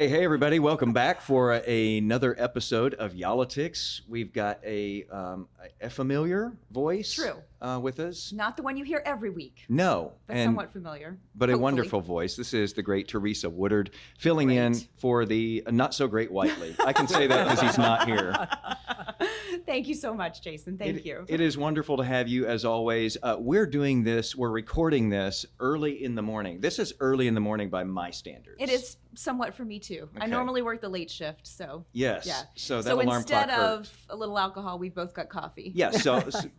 Hey, everybody. Welcome back for another episode of Yolitics. We've got a familiar voice True. With us. Not the one you hear every week, No. but somewhat familiar. But hopefully. a wonderful voice. This is the great Teresa Woodard, filling in for the not so great Whiteley. I can say that because he's not here. Thank you so much, Jason. Thank you. It is wonderful to have you, as always. We're recording this early in the morning. This is early in the morning by my standards. It is somewhat for me, too. Okay. I normally work the late shift, so. Yes. Yeah. So that alarm clock instead of a little alcohol, we've both got coffee. Yes.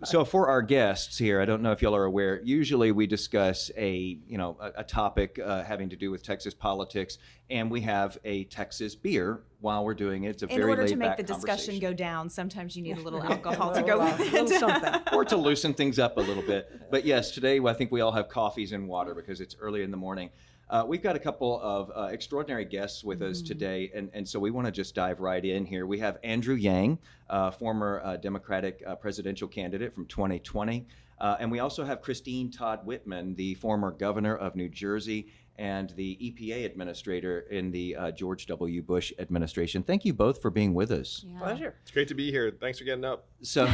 So for our guests here, I don't know if y'all are aware, usually we discuss a topic having to do with Texas politics, and we have a Texas beer while we're doing it. It's a very laid back In order to make the discussion go down, sometimes you need a little alcohol to to go with it. or to loosen things up a little bit. But yes, today I think we all have coffees and water because it's early in the morning. We've got a couple of extraordinary guests with us today, and so we want to just dive right in here. We have Andrew Yang, former Democratic presidential candidate from 2020, and we also have Todd Whitman, the former governor of New Jersey and the EPA administrator in the George W. Bush administration. Thank you both for being with us. Yeah. Pleasure. It's great to be here. Thanks for getting up. So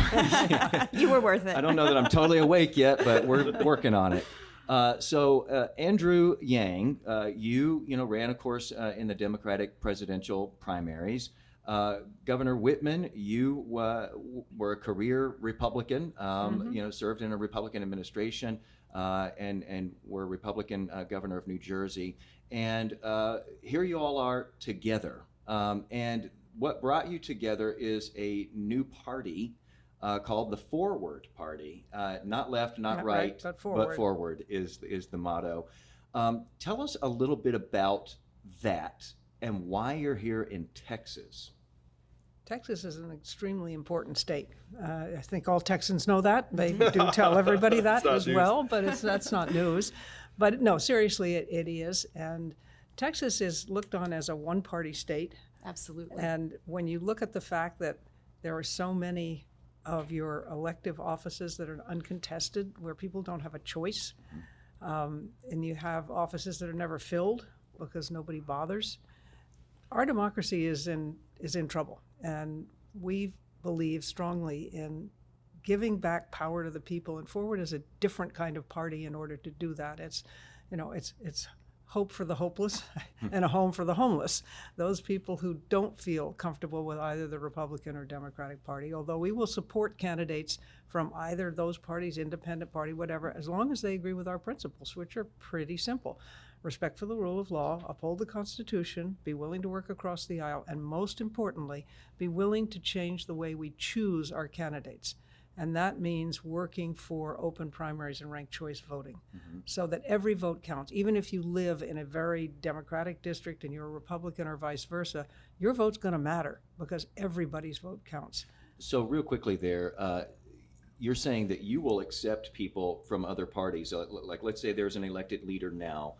You were worth it. I don't know that I'm totally awake yet, but we're working on it. So Andrew Yang, you ran, of course, in the Democratic presidential primaries. Governor Whitman, you were a career Republican. Served in a Republican administration, and were a Republican governor of New Jersey. And here you all are together. And what brought you together is a new party. Called the Forward Party. Not left, not right, but forward. is the motto. Tell us a little bit about that and why you're here in Texas. Texas is an extremely important state. I think all Texans know that. They do tell everybody that as well, but that's not news. But no, seriously, it is. And Texas is looked on as a one-party state. Absolutely. And when you look at the fact that there are so many of your elective offices that are uncontested, where people don't have a choice, and you have offices that are never filled because nobody bothers, our democracy is in trouble. And we believe strongly in giving back power to the people, and Forward is a different kind of party in order to do that. It's hope for the hopeless and a home for the homeless, those people who don't feel comfortable with either the Republican or Democratic Party, although we will support candidates from either of those parties, independent party, whatever, as long as they agree with our principles, which are pretty simple. Respect for the rule of law, uphold the Constitution, be willing to work across the aisle, and most importantly, be willing to change the way we choose our candidates. And that means working for open primaries and ranked choice voting, so that every vote counts. Even if you live in a very Democratic district and you're a Republican or vice versa, your vote's going to matter because everybody's vote counts. So real quickly there, you're saying that you will accept people from other parties. Like let's say there's an elected leader now,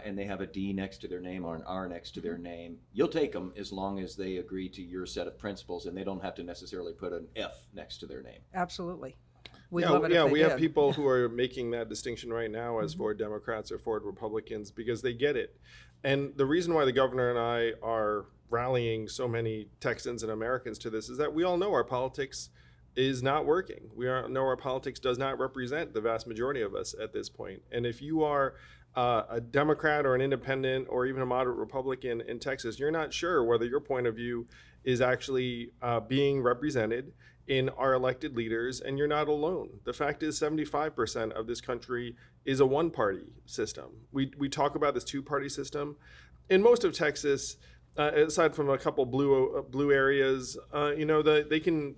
and they have a D next to their name or an R next to their name. You'll take them as long as they agree to your set of principles, and they don't have to necessarily put an F next to their name. Absolutely. We have people who are making that distinction right now as Forward Democrats or Forward Republicans because they get it. And the reason why the governor and I are rallying so many Texans and Americans to this is that we all know our politics is not working. We know our politics does not represent the vast majority of us at this point. And if you are a Democrat or an independent or even a moderate Republican in Texas, you're not sure whether your point of view is actually being represented in our elected leaders, and you're not alone. The fact is 75% of this country is a one-party system. We talk about this two-party system. In most of Texas, aside from a couple blue areas, they can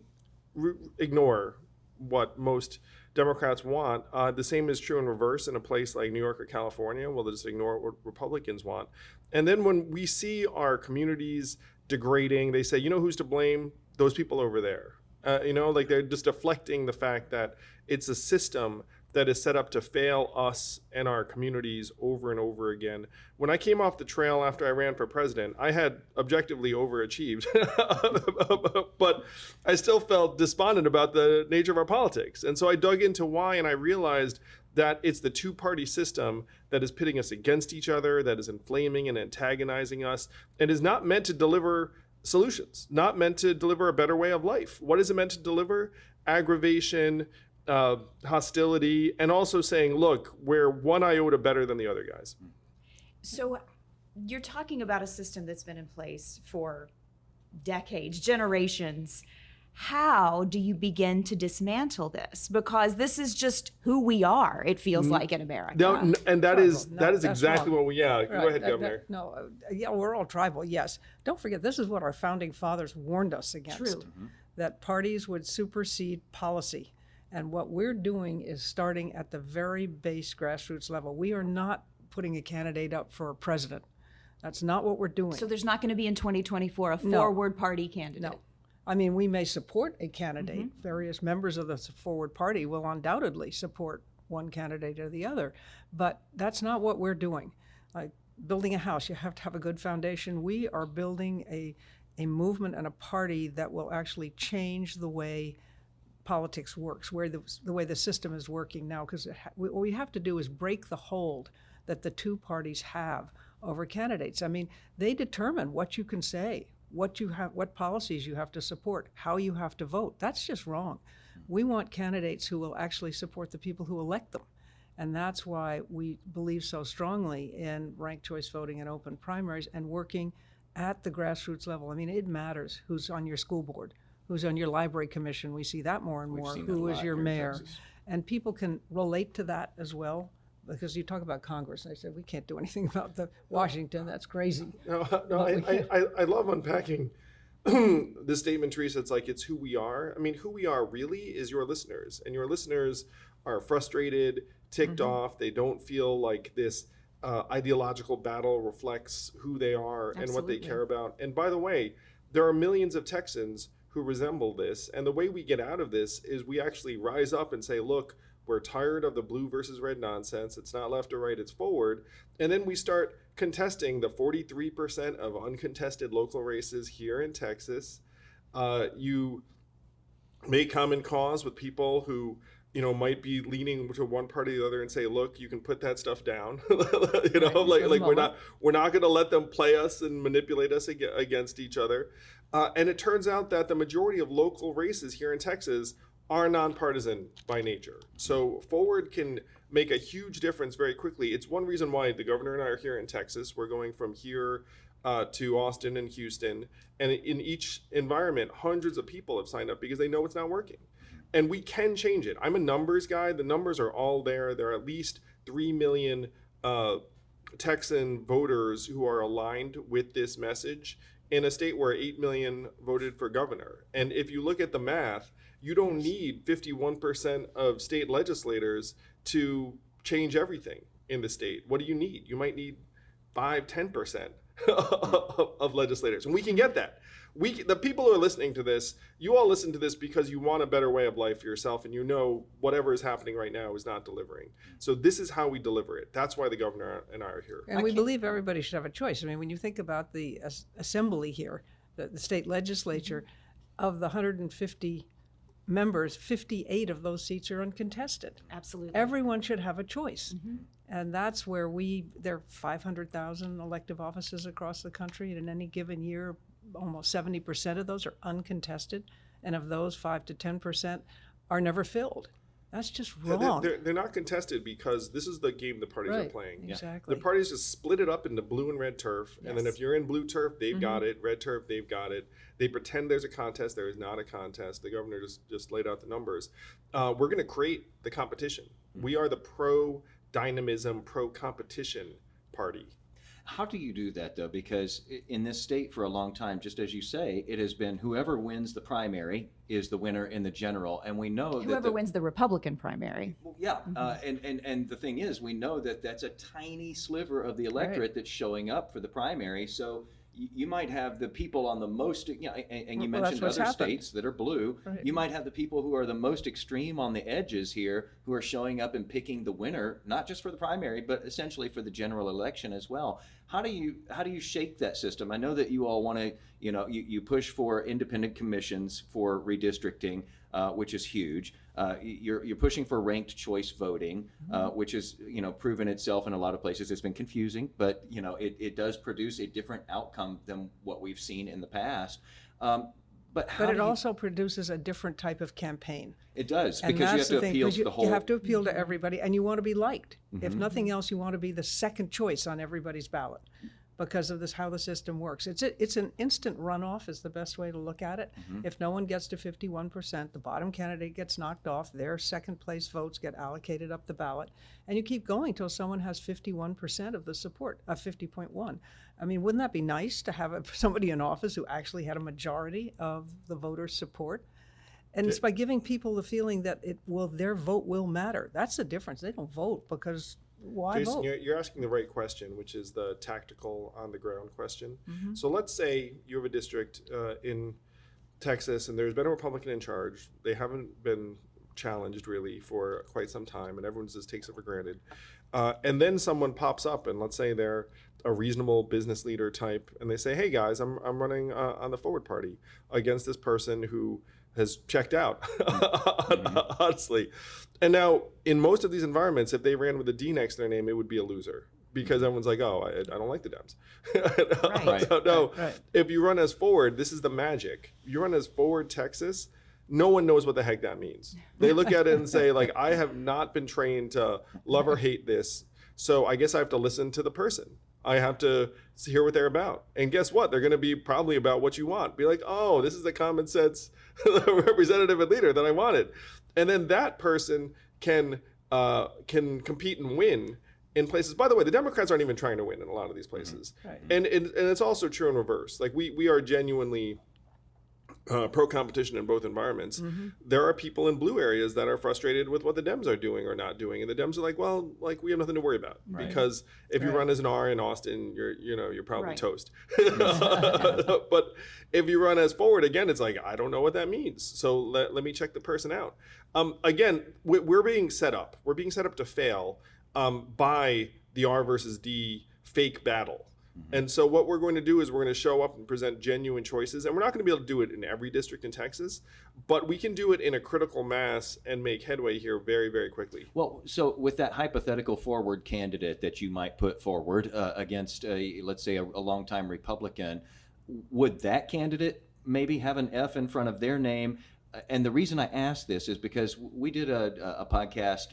ignore what most Democrats want. The same is true in reverse in a place like New York or California. Well, they'll just ignore what Republicans want. And then when we see our communities degrading, they say, who's to blame? Those people over there. They're just deflecting the fact that it's a system that is set up to fail us and our communities over and over again. When I came off the trail after I ran for president, I had objectively overachieved, but I still felt despondent about the nature of our politics. And so I dug into why, and I realized that it's the two-party system that is pitting us against each other, that is inflaming and antagonizing us, and is not meant to deliver solutions, not meant to deliver a better way of life. What is it meant to deliver? Aggravation, hostility, and also saying, look, we're one iota better than the other guys. So you're talking about a system that's been in place for decades, generations. How do you begin to dismantle this? Because this is just who we are, it feels like, in America. No, and that is that's exactly wrong. what we, yeah, go ahead, Right, Governor. yeah, we're all tribal, yes. Don't forget, this is what our founding fathers warned us against. True. That parties would supersede policy. And what we're doing is starting at the very base grassroots level. We are not putting a candidate up for president. That's not what we're doing. So there's not going to be in 2024 a forward party candidate. No. I mean, we may support a candidate. Various members of the forward party will undoubtedly support one candidate or the other. But that's not what we're doing. Like building a house, you have to have a good foundation. We are building a movement and a party that will actually change the way politics works, where the way the system is working now. Because what we have to do is break the hold that the two parties have over candidates. I mean, they determine what you can say, what policies you have to support, how you have to vote. That's just wrong. We want candidates who will actually support the people who elect them. And that's why we believe so strongly in ranked choice voting and open primaries and working at the grassroots level. I mean, it matters who's on your school board, who's on your library commission. We see that more and more. Who is your mayor? And people can relate to that as well. Because you talk about Congress, and I said, we can't do anything about the Washington, that's crazy. No, I love unpacking this statement, Teresa. It's like, it's who we are. I mean, who we are really is your listeners. And your listeners are frustrated, ticked off. They don't feel like this ideological battle reflects who they are and what they care about. And by the way, there are millions of Texans who resemble this. And the way we get out of this is we actually rise up and say, look, we're tired of the blue versus red nonsense. It's not left or right, it's forward. And then we start contesting the 43% of uncontested local races here in Texas. You make common cause with people who, might be leaning to one party or the other and say, look, you can put that stuff down. We're not going to let them play us and manipulate us against each other. And it turns out that the majority of local races here in Texas are nonpartisan by nature. So Forward can make a huge difference very quickly. It's one reason why the governor and I are here in Texas. We're going from here to Austin and Houston. And in each environment, hundreds of people have signed up because they know it's not working. And we can change it. I'm a numbers guy. The numbers are all there. There are at least 3 million Texan voters who are aligned with this message in a state where 8 million voted for governor. And if you look at the math, you don't need 51% of state legislators to change everything in the state. What do you need? You might need 5-10% of legislators. And we can get that. The people who are listening to this, you all listen to this because you want a better way of life for yourself, and you know whatever is happening right now is not delivering. So this is how we deliver it. That's why the governor and I are here. And we believe everybody should have a choice. I mean, when you think about the assembly here, the state legislature, of the 150 members, 58 of those seats are uncontested. Absolutely. Everyone should have a choice. And that's where there are 500,000 elective offices across the country, and in any given year, almost 70% of those are uncontested. And of those, 5 to 10% are never filled. That's just wrong. They're not contested because this is the game the parties are playing. Exactly. The parties just split it up into blue and red turf. And then if you're in blue turf, they've got it. Red turf, they've got it. They pretend there's a contest. There is not a contest. The governor just laid out the numbers. We're going to create the competition. We are the pro-dynamism, pro-competition party. How do you do that, though? Because in this state for a long time, just as you say, it has been whoever wins the primary is the winner in the general. And we know that whoever wins the Republican primary. Yeah, and the thing is, we know that that's a tiny sliver of the electorate that's showing up for the primary. So you might have the people on the most, and you mentioned other states that are blue. You might have the people who are the most extreme on the edges here who are showing up and picking the winner, not just for the primary, but essentially for the general election as well. How do you shake that system? I know that you all want to, you push for independent commissions for redistricting, which is huge. You're pushing for ranked choice voting, which is, proven itself in a lot of places. It's been confusing, but it does produce a different outcome than what we've seen in the past. But it also produces a different type of campaign. It does, And because you have that's the to thing, appeal 'cause to the whole. You have to appeal to everybody, and you want to be liked. If nothing else, you want to be the second choice on everybody's ballot because of this, how the system works. It's an instant runoff is the best way to look at it. If no one gets to 51%, the bottom candidate gets knocked off, their second place votes get allocated up the ballot, and you keep going till someone has 51% of the support, 50.1. I mean, wouldn't that be nice to have somebody in office who actually had a majority of the voters' support? And it's by giving people the feeling that their vote will matter. That's the difference. They don't vote because why Jason, vote? you're asking the right question, which is the tactical on the ground question. So let's say you have a district in Texas and there's been a Republican in charge. They haven't been challenged really for quite some time, and everyone just takes it for granted. And then someone pops up, and let's say they're a reasonable business leader type, and they say, "Hey guys, I'm running on the Forward Party against this person who has checked out," honestly. And now, in most of these environments, if they ran with a D next to their name, it would be a loser, because everyone's like, "Oh, I don't like the Dems." Right. So, no, Right. if you run as Forward, this is the magic. You run as Forward Texas, no one knows what the heck that means. They look at it and say, like, "I have not been trained to love or hate this, so I guess I have to listen to the person. I have to hear what they're about." And guess what? They're going to be probably about what you want. Be like, "Oh, this is the common sense representative and leader that I wanted." And then that person can compete and win in places. By the way, the Democrats aren't even trying to win in a lot of these places. Right. And it's also true in reverse. Like, we are genuinely pro-competition in both environments. There are people in blue areas that are frustrated with what the Dems are doing or not doing, and the Dems are like, "Well, like, we have nothing to worry about," because if you run as an R in Austin, you're probably toast. But if you run as Forward, again, it's like, I don't know what that means, so let me check the person out. Again, we're being set up. We're being set up to fail by the R versus D fake battle. And so what we're going to do is we're going to show up and present genuine choices. And we're not going to be able to do it in every district in Texas, but we can do it in a critical mass and make headway here very, very quickly. Well, so with that hypothetical Forward candidate that you might put forward against, let's say, a longtime Republican, would that candidate maybe have an F in front of their name? And the reason I ask this is because we did a podcast.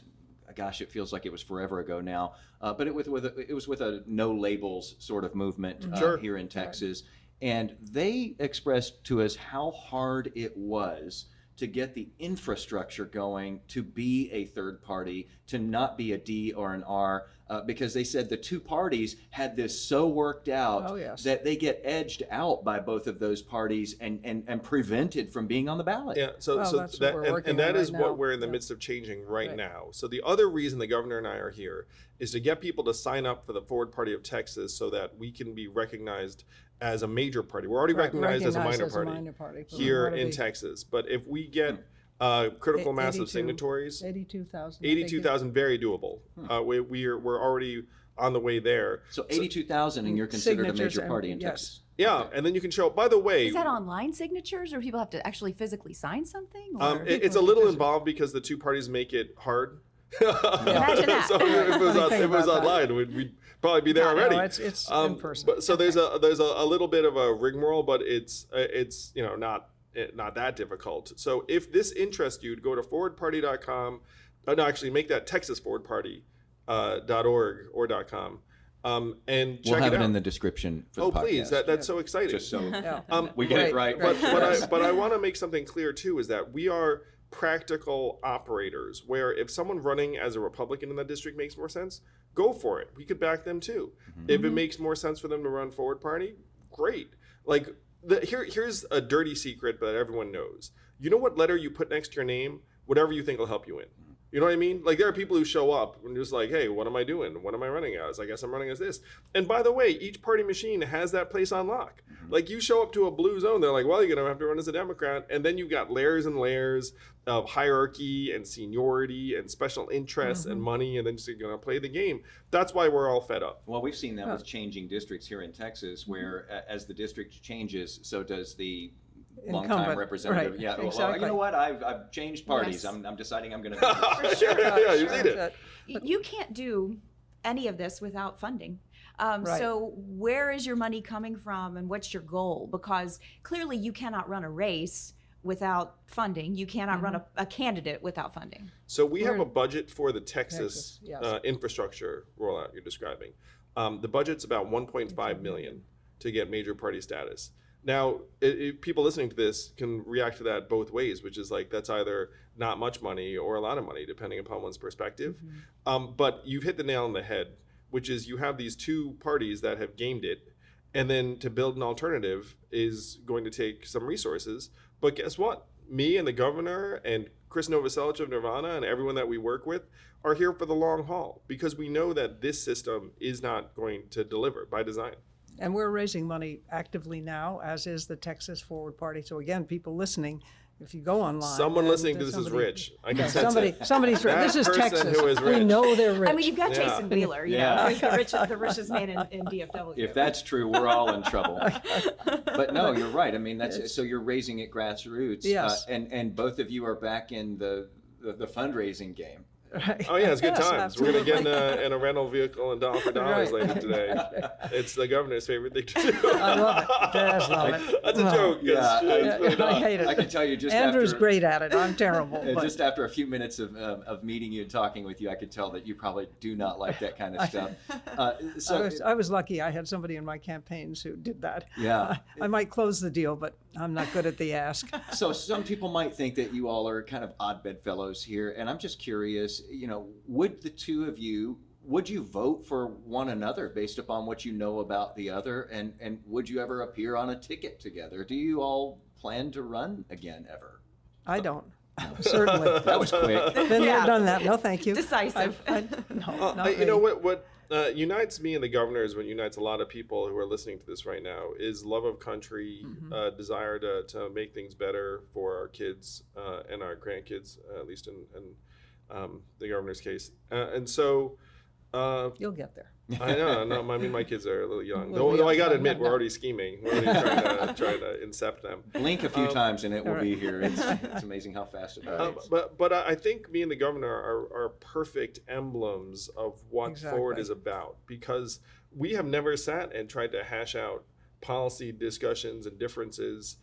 Gosh, it feels like it was forever ago now. But it was with a no labels sort of movement here in Texas. And they expressed to us how hard it was to get the infrastructure going to be a third party, to not be a D or an R, because they said the two parties had this so worked out that they get edged out by both of those parties and prevented from being on the ballot. Yeah, so that is what we're in the midst of changing right now. So the other reason the governor and I are here is to get people to sign up for the Forward Party of Texas so that we can be recognized as a major party. We're already recognized as a minor party here in Texas. But if we get critical mass of signatories, 82,000, very doable. We're already on the way there. So 82,000, and you're considered a major party in Texas. Yeah, and then you can show. By the way, is that online signatures, or people have to actually physically sign something? It's a little involved because the two parties make it hard. Imagine that. So if it was online, we'd probably be there already. No, it's in person. But, so there's a little bit of a rigmarole, but it's not that difficult. So if this interests you, go to forwardparty.com. No, actually, make that TexasForwardParty.org or .com. And check we'll have it out in the description for the podcast. Oh, please, that's so exciting. Just so we get it right. But I want to make something clear too, is that we are practical operators, where if someone running as a Republican in that district makes more sense, go for it. We could back them too. If it makes more sense for them to run Forward Party, great. Like, here's a dirty secret that everyone knows. You know what letter you put next to your name? Whatever you think will help you win. You know what I mean? Like, there are people who show up and just like, "Hey, what am I doing? What am I running as? I guess I'm running as this." And by the way, each party machine has that place on lock. Like, you show up to a blue zone, they're like, "Well, you're going to have to run as a Democrat." And then you've got layers and layers of hierarchy and seniority and special interests and money, and then just going to play the game. That's why we're all fed up. Well, we've seen that with changing districts here in Texas, where as the district changes, so does the longtime incumbent. representative. Right, Yeah, well, exactly. you know what? I've changed parties. Yes. I'm deciding I'm going to. For sure. Yeah, you need it. You can't do any of this without funding. Right. So where is your money coming from and what's your goal? Because clearly you cannot run a race without funding. You cannot run a candidate without funding. So we have a budget for the Texas, Yes. infrastructure rollout you're describing. The budget's about 1.5 million to get major party status. Now, people listening to this can react to that both ways, which is like that's either not much money or a lot of money, depending upon one's perspective. But you've hit the nail on the head, which is you have these two parties that have gamed it, and then to build an alternative is going to take some resources. But guess what? Me and the governor and Chris Novoselic of Nirvana and everyone that we work with are here for the long haul because we know that this system is not going to deliver by design. And we're raising money actively now, as is the Texas Forward Party. So again, people listening, if you go online. Someone and listening to this is rich. I can sense it. Somebody's rich. That This is person Texas. who is We rich. know they're rich. I mean, you've got Yeah. Jason Wheeler, you Yeah. know, who's the richest man in DFW. If that's true, we're all in trouble. But no, you're right. I mean, that's so you're raising at grassroots. Yes. And both of you are back in the fundraising game. Right. Oh yeah, it's good Yes, times. We're gonna get absolutely. in a rental vehicle and dollar for dollars Right. later today. It's the governor's favorite thing to do. I love it. Just love it. That's a joke. 'cause Yeah, it's really I not. hate it. I can tell you just Andrew's after, great at it. I'm terrible. but just after a few minutes of meeting you and talking with you, I could tell that you probably do not like that kind of stuff. I was lucky. I had somebody in my campaigns who did that. Yeah. I might close the deal, but I'm not good at the ask. So some people might think that you all are kind of odd bedfellows here, and I'm just curious, would the two of you, would you vote for one another based upon what you know about the other, and would you ever appear on a ticket together? Do you all plan to run again ever? I don't. Certainly. That was quick. Been there, Yeah. done that. No, thank you. Decisive. No, not You know me. what unites me and the governor is what unites a lot of people who are listening to this right now is love of country, desire to make things better for our kids and our grandkids, at least in the governor's case. And so You'll get there. I know. No, I mean, my kids are a little young. Little Though I young. got to admit, No. we're already scheming. We're already trying to incept them. Blink a few times and it will all be here. It's amazing how fast it moves. But I think me and the governor are perfect emblems of what Exactly. Forward is about, because we have never sat and tried to hash out policy discussions and differences.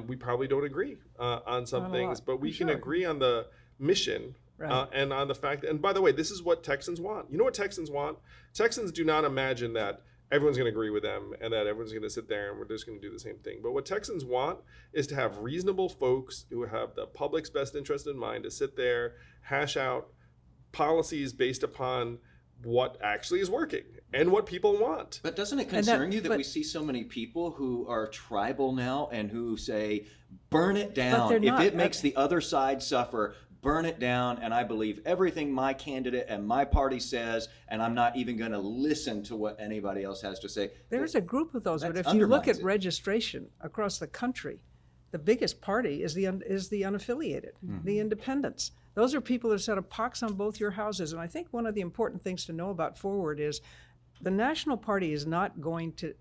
We probably don't agree on some Not a things, lot, but we for can sure. agree on the mission. Right. And on the fact, and by the way, this is what Texans want. You know what Texans want? Texans do not imagine that everyone's going to agree with them and that everyone's going to sit there and we're just going to do the same thing. But what Texans want is to have reasonable folks who have the public's best interest in mind to sit there, hash out policies based upon what actually is working and what people want. But doesn't it that- concern you that but- we see so many people who are tribal now and who say, burn it down. they're If not. it makes the other side suffer, burn it down. And I believe everything my candidate and my party says, and I'm not even going to listen to what anybody else has to say. There's a group of those, but That if you look undermines at it. registration across the country, the biggest party is the unaffiliated, the independents. Those are people that set a pox on both your houses. And I think one of the important things to know about Forward is the National Party is not going to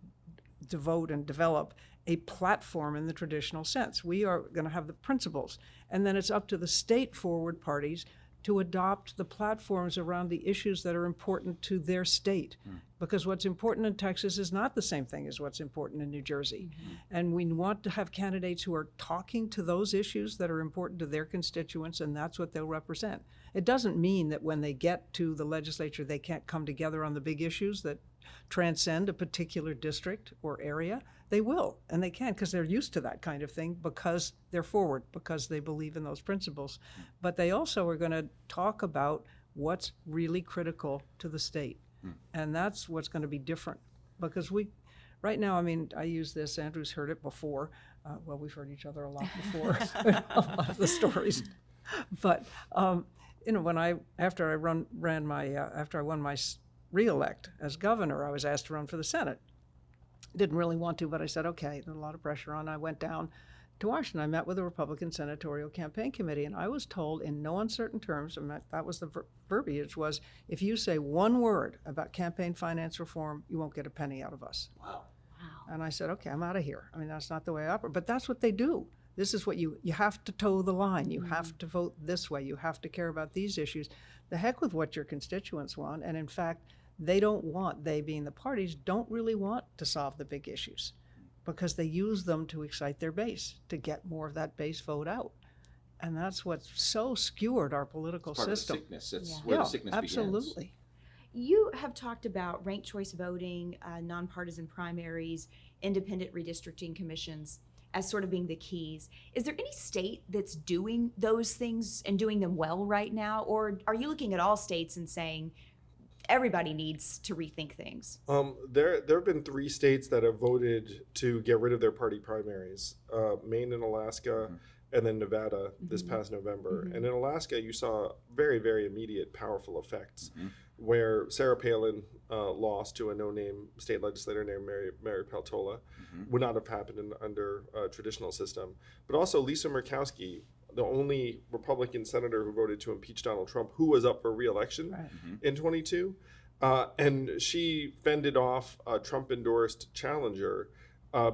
devote and develop a platform in the traditional sense. We are going to have the principles, and then it's up to the state forward parties to adopt the platforms around the issues that are important to their state. Because what's important in Texas is not the same thing as what's important in New Jersey. And we want to have candidates who are talking to those issues that are important to their constituents, and that's what they'll represent. It doesn't mean that when they get to the legislature, they can't come together on the big issues that transcend a particular district or area. They will, and they can, because they're used to that kind of thing, because they're forward, because they believe in those principles. But they also are going to talk about what's really critical to the state. And that's what's going to be different. Because right now, I mean, I use this, Andrew's heard it before. Well, we've heard each other a lot before, a lot of the stories. But, after I won my re-elect as governor, I was asked to run for the Senate. Didn't really want to, but I said, okay, there's a lot of pressure on. I went down to Washington. I met with the Republican Senatorial Campaign Committee, and I was told in no uncertain terms, and that was the verbiage, was if you say one word about campaign finance reform, you won't get a penny out of us. Wow. And I said, okay, I'm out of here. I mean, that's not the way I operate. But that's what they do. This is what you have to toe the line. You have to vote this way. You have to care about these issues. The heck with what your constituents want. And in fact, they being the parties, don't really want to solve the big issues because they use them to excite their base, to get more of that base vote out. And that's what's so skewered our political system. Part of the sickness. That's where the sickness absolutely. begins. You have talked about ranked choice voting, nonpartisan primaries, independent redistricting commissions as sort of being the keys. Is there any state that's doing those things and doing them well right now? Or are you looking at all states and saying everybody needs to rethink things? There have been 3 states that have voted to get rid of their party primaries, Maine and Alaska, and then Nevada this past November. And in Alaska, you saw very, very immediate, powerful effects where Sarah Palin lost to a no-name state legislator named Mary Peltola. Would not have happened under a traditional system. But also Lisa Murkowski, the only Republican senator who voted to impeach Donald Trump, who was up for re-election in 22. And she fended off a Trump-endorsed challenger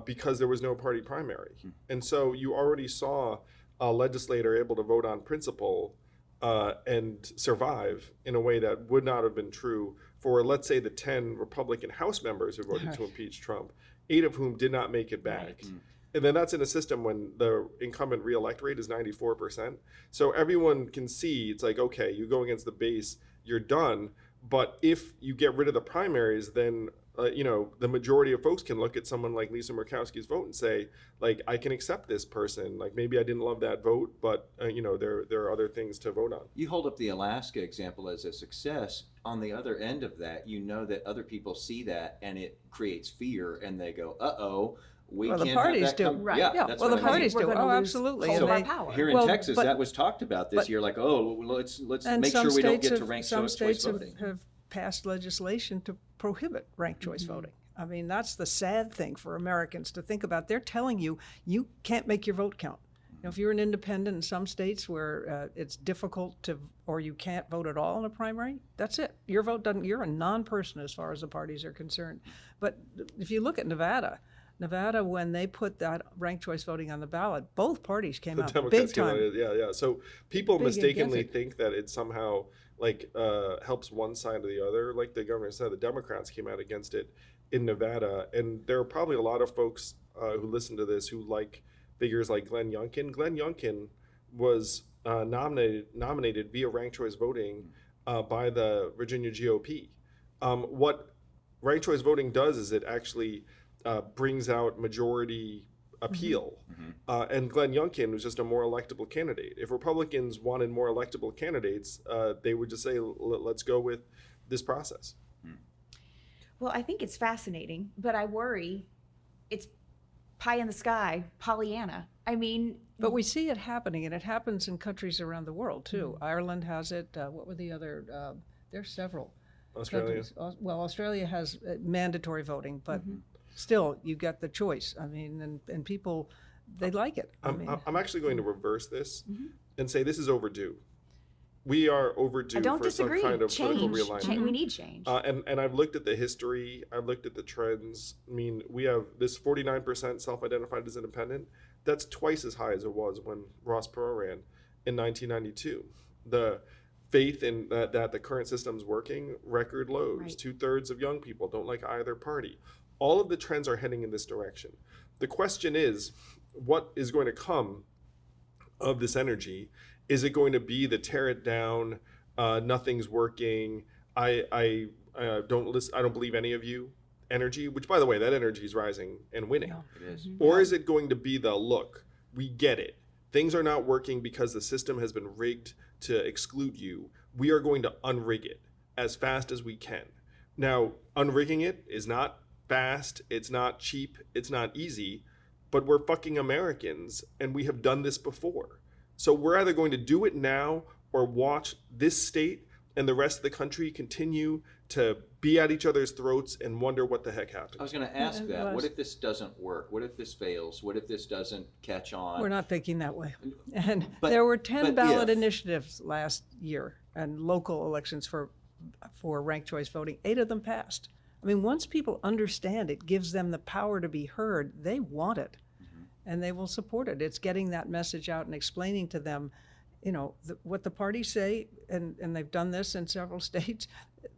because there was no party primary. And so you already saw a legislator able to vote on principle and survive in a way that would not have been true for, let's say, the 10 Republican House members who voted to impeach Trump, 8 of whom did not make it back. And then that's in a system when the incumbent reelect rate is 94%. So everyone can see, it's like, okay, you go against the base, you're done. But if you get rid of the primaries, then the majority of folks can look at someone like Lisa Murkowski's vote and say, like, I can accept this person. Like, maybe I didn't love that vote, but there are other things to vote on. You hold up the Alaska example as a success. On the other end of that, you know that other people see that and it creates fear, and they go, "Uh-oh, we well, can't the parties have that do. come." Right. Yeah, Yeah, that's well, what the I mean. parties We're do. gonna Oh, lose absolutely. hold And of our they- power. Here in Well, Texas, but- that was talked about this but- year. Like, oh, let's and make sure some we don't states get to ranked some choice states voting. have passed legislation to prohibit ranked choice voting. I mean, that's the sad thing for Americans to think about. They're telling you, you can't make your vote count. If you're an independent in some states where it's difficult to, or you can't vote at all in a primary, that's it. Your vote doesn't, you're a non-person as far as the parties are concerned. But if you look at Nevada, when they put that ranked choice voting on the ballot, both parties came out big time. Yeah. So people Big mistakenly against it. think that it somehow helps one side or the other. Like the governor said, the Democrats came out against it in Nevada, and there are probably a lot of folks who listen to this who like figures like Glenn Youngkin. Glenn Youngkin was nominated via ranked choice voting by the Virginia GOP. What ranked choice voting does is it actually brings out majority appeal. And Glenn Youngkin was just a more electable candidate. If Republicans wanted more electable candidates, they would just say, let's go with this process. Well, I think it's fascinating, but I worry it's pie in the sky, Pollyanna. I mean, But we see it happening, and it happens in countries around the world too. Ireland has it. What were the other? There's several. Australia. countries. Well, Australia has mandatory voting, but still, you get the choice. I mean, and people, they like it. I'm actually going to reverse this and say this is overdue. We are overdue I don't for disagree. some kind of political Change. realignment. We need change. And I've looked at the history, I've looked at the trends. I mean, we have this 49% self-identified as independent. That's twice as high as it was when Ross Perot ran in 1992. The faith in that the current system's working, record lows. Right. 2/3 of young people don't like either party. All of the trends are heading in this direction. The question is, what is going to come of this energy? Is it going to be the tear it down, nothing's working, I don't believe any of you energy, which by the way, that energy is rising and winning. It is. Or is it going to be the look, we get it. Things are not working because the system has been rigged to exclude you. We are going to unrig it as fast as we can. Now, unrigging it is not fast, it's not cheap, it's not easy, but we're fucking Americans and we have done this before. So we're either going to do it now or watch this state and the rest of the country continue to be at each other's throats and wonder what the heck happened. I was going to ask that. What if this doesn't work? What if this fails? What if this doesn't catch on? We're not thinking that way. And But- there were 10 but ballot if- initiatives last year and local elections for ranked choice voting. 8 of them passed. I mean, once people understand it gives them the power to be heard, they want it, and they will support it. It's getting that message out and explaining to them, what the parties say, and they've done this in several states.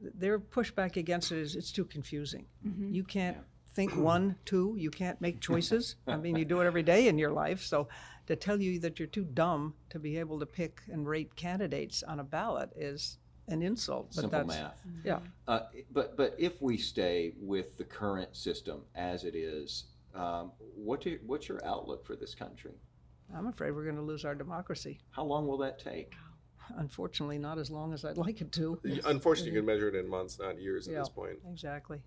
Their pushback against it is it's too confusing. You can't think one, two, you can't make choices. I mean, you do it every day in your life. So to tell you that you're too dumb to be able to pick and rate candidates on a ballot is an insult. But Simple math. Yeah. But if we stay with the current system as it is, what's your outlook for this country? I'm afraid we're going to lose our democracy. How long will that take? Unfortunately, not as long as I'd like it to. Unfortunately, you can measure it in months, not years at this point. Exactly.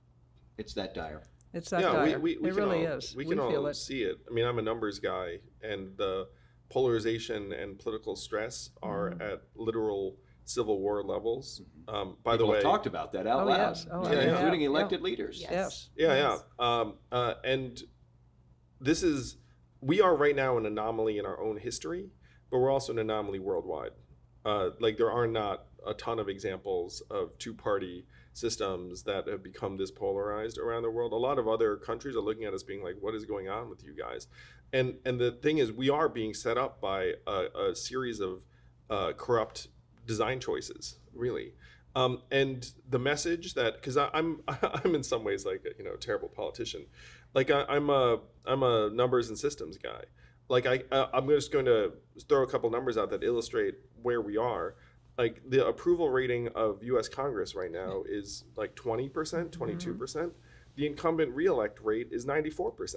It's that dire. It's that dire. We it really is. We can feel all it. see it. I mean, I'm a numbers guy, and the polarization and political stress are at literal civil war levels. By the way, have talked about that out loud, yes. including elected leaders. Yes. And we are right now an anomaly in our own history, but we're also an anomaly worldwide. Like there are not a ton of examples of two-party systems that have become this polarized around the world. A lot of other countries are looking at us being like, what is going on with you guys? And the thing is, we are being set up by a series of corrupt design choices, really. And the message that, because I'm in some ways like a terrible politician. Like I'm a numbers and systems guy. Like I'm just going to throw a couple numbers out that illustrate where we are. Like the approval rating of U.S. Congress right now is like 20%, 22%. The incumbent reelect rate is 94%.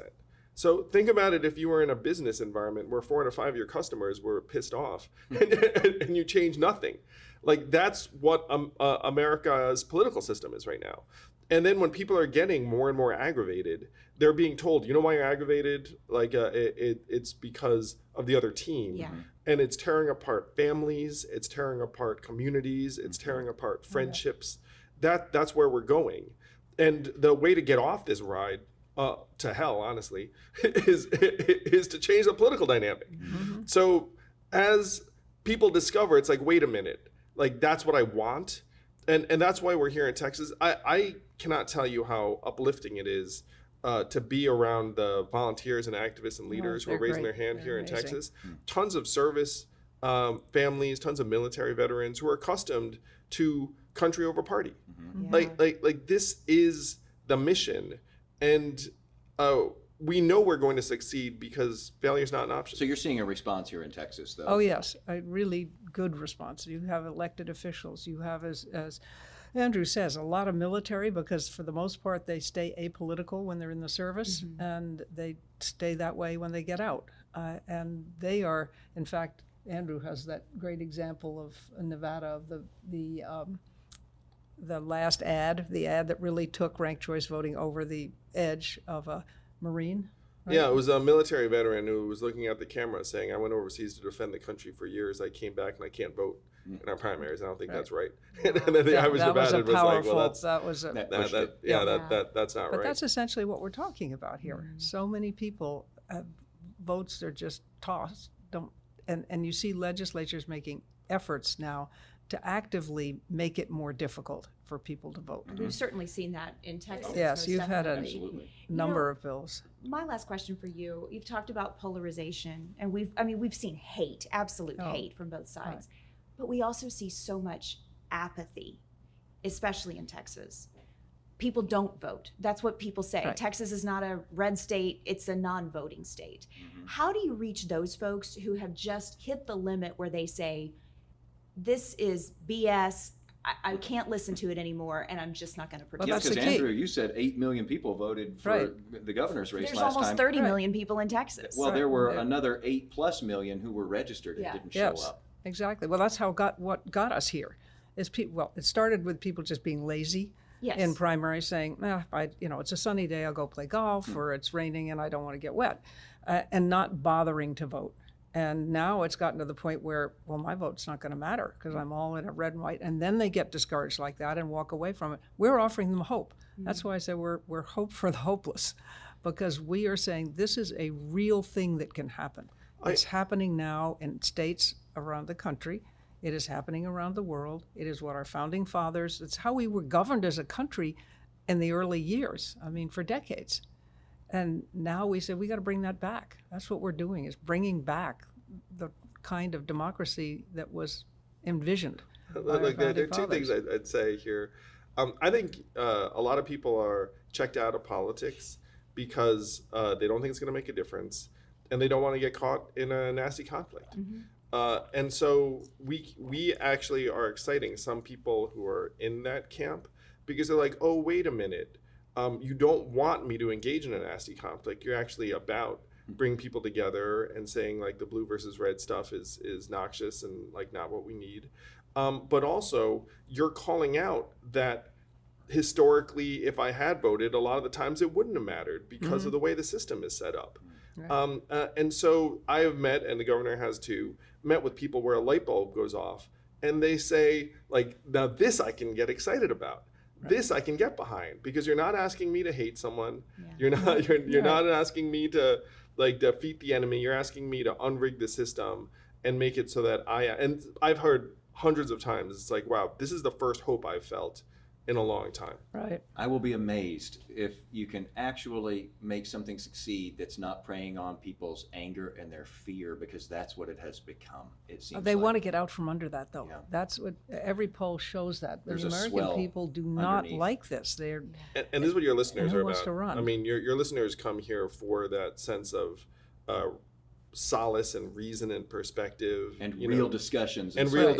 So think about it if you were in a business environment where 4 to 5 of your customers were pissed off and you change nothing. Like that's what America's political system is right now. And then when people are getting more and more aggravated, they're being told, you know why you're aggravated? Like it's because of the other team. Yeah. And it's tearing apart families, it's tearing apart communities, it's tearing apart friendships. That's where we're going. And the way to get off this ride to hell, honestly, is to change the political dynamic. So as people discover, it's like, wait a minute, like that's what I want. And that's why we're here in Texas. I cannot tell you how uplifting it is to be around the volunteers and activists and leaders who are raising their hand here in Texas. Tons of service families, tons of military veterans who are accustomed to country over party. Like this is the mission. And we know we're going to succeed because failure is not an option. So you're seeing a response here in Texas, though? Oh, yes, a really good response. You have elected officials. You have, as Andrew says, a lot of military because for the most part they stay apolitical when they're in the service and they stay that way when they get out. And they are, in fact, Andrew has that great example of Nevada of the last ad, the ad that really took ranked choice voting over the edge of a Marine. Right? Yeah, it was a military veteran who was looking at the camera saying, I went overseas to defend the country for years. I came back and I can't vote in our primaries. I don't think that's right. And then the average combatant was like, well, that's not right. But that's essentially what we're talking about here. So many people, votes are just tossed. And you see legislatures making efforts now to actively make it more difficult for people to vote. We've certainly seen that in Texas. Yes, you've had a Absolutely. number of bills. My last question for you, you've talked about polarization and we've seen hate, absolute hate from both sides. But we also see so much apathy, especially in Texas. People don't vote. That's what people say. Right. Texas is not a red state, it's a non-voting state. How do you reach those folks who have just hit the limit where they say, this is BS, I can't listen to it anymore, and I'm just not going to participate? Yes, because Andrew, you said 8 million people voted for the governor's race There's last time. almost 30 million people in Texas. Well, there were another 8+ million who were registered and didn't show up. Exactly. Well, that's what got us here. Is it started with people just being lazy in primary, saying, it's a sunny day, I'll go play golf, or it's raining and I don't want to get wet, and not bothering to vote. And now it's gotten to the point where, well, my vote's not going to matter because I'm all in a red and white. And then they get discouraged like that and walk away from it. We're offering them hope. That's why I say we're hope for the hopeless, because we are saying this is a real thing that can happen. It's happening now in states around the country. It is happening around the world. It is what our founding fathers, it's how we were governed as a country in the early years, I mean, for decades. And now we said, we got to bring that back. That's what we're doing, is bringing back the kind of democracy that was envisioned. Like there are two things I'd say here. I think a lot of people are checked out of politics because they don't think it's going to make a difference, and they don't want to get caught in a nasty conflict. And so we actually are exciting some people who are in that camp, because they're like, oh, wait a minute. You don't want me to engage in a nasty conflict. You're actually about bringing people together and saying, like, the blue versus red stuff is noxious and, like, not what we need. But also, you're calling out that historically, if I had voted, a lot of the times it wouldn't have mattered because of the way the system is set up. Right. And so I have met, and the governor has too, met with people where a light bulb goes off, and they say, like, now this I can get excited about. Right. This I can get behind, because you're not asking me to hate someone. Yeah. You're not asking me to, like, defeat the enemy. You're asking me to unrig the system and make it so that and I've heard hundreds of times, it's like, wow, this is the first hope I've felt in a long time. Right. I will be amazed if you can actually make something succeed that's not preying on people's anger and their fear, because that's what it has become, it seems They like. want to get out from under that, though. Yeah. That's what every poll shows, that There's the a American swell people do not underneath. like this. They're and this is what your listeners who are wants about. to run? I mean, your listeners come here for that sense of solace and reason and perspective, and real discussions and real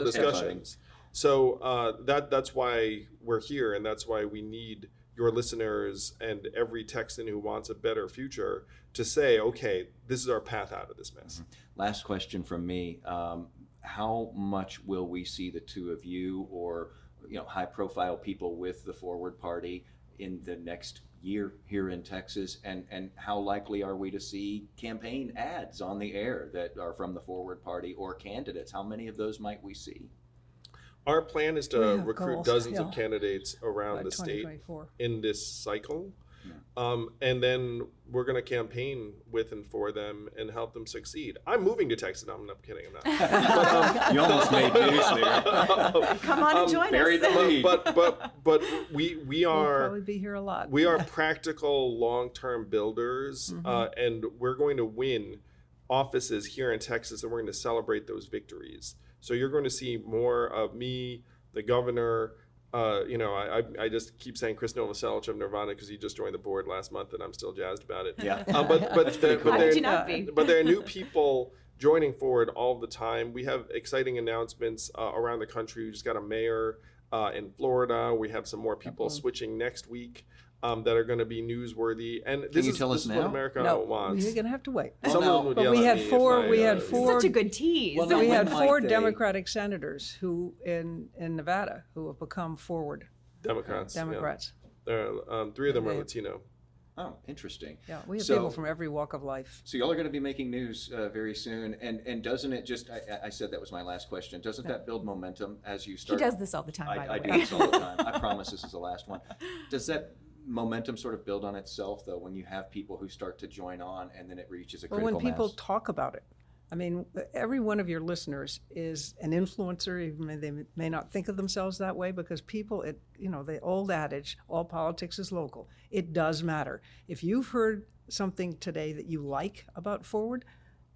discussions. So that's why we're here, and that's why we need your listeners and every Texan who wants a better future to say, okay, this is our path out of this mess. Last question from me. How much will we see the two of you, or high-profile people with the Forward Party, in the next year here in Texas, and how likely are we to see campaign ads on the air that are from the Forward Party or candidates? How many of those might we see? Our plan is to recruit goals, dozens of candidates around by the state 2024. in this cycle. And then we're going to campaign with and for them and help them succeed. I'm moving to Texas. I'm not kidding. I'm not. You almost made news there. Come on and join Bury the us. lead. But we We'll are probably be here a lot. we are practical long-term builders, and we're going to win offices here in Texas, and we're going to celebrate those victories. So you're going to see more of me, the governor. I just keep saying Chris Novoselic of Nirvana because he just joined the board last month, and I'm still jazzed about it. Yeah. How could you not be? But there are new people joining Forward all the time. We have exciting announcements around the country. We just got a mayor in Florida. We have some more people switching next week that are going to be newsworthy. And this is what America wants. You're going to have to wait. But we had four. Such a good tease. Well, no, we had when four might they- Democratic senators who in Nevada who have become Forward Democrats. Democrats. There are, 3 of them are Latino. Oh, interesting. Yeah, we have people from every walk of life. So y'all are going to be making news very soon, and doesn't it just? I said that was my last question. Doesn't that build momentum as you start? He does this all the time. I by the do way. this all the time. I promise this is the last one. Does that momentum sort of build on itself, though, when you have people who start to join on, and then it reaches a critical Well, when people mass? talk about it, I mean, every one of your listeners is an influencer. Even they may not think of themselves that way, because people, the old adage, all politics is local. It does matter. If you've heard something today that you like about Forward,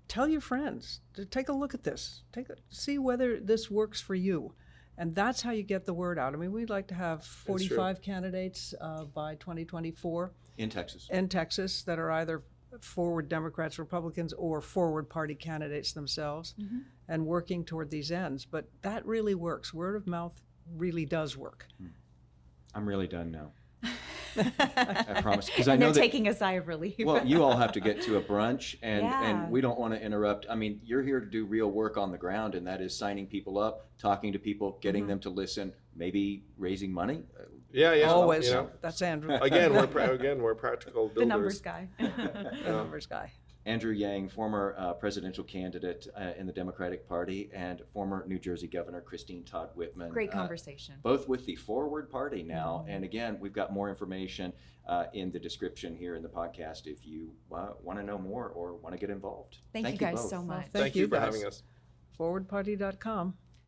tell your friends to take a look at this. See whether this works for you. And that's how you get the word out. I mean, we'd like to have 45 candidates by 2024. In Texas. In Texas that are either Forward Democrats, Republicans, or Forward Party candidates themselves, and working toward these ends. But that really works. Word of mouth really does work. I'm really done now. I promise. Because I know they're that, taking a sigh of relief. well, you all have to get to a brunch, and Yeah. we don't want to interrupt. I mean, you're here to do real work on the ground, and that is signing people up, talking to people, getting them to listen, maybe raising money. Yeah. Always. You know. That's Andrew. Again, we're practical builders. The numbers guy. The numbers guy. Andrew Yang, former presidential candidate in the Democratic Party, and former New Jersey Governor Christine Todd Whitman. Great conversation. Both with the Forward Party now. And again, we've got more information in the description here in the podcast if you want to know more or want to get involved. Thank you guys both. so much. Thank you for guys. having us. Forwardparty.com.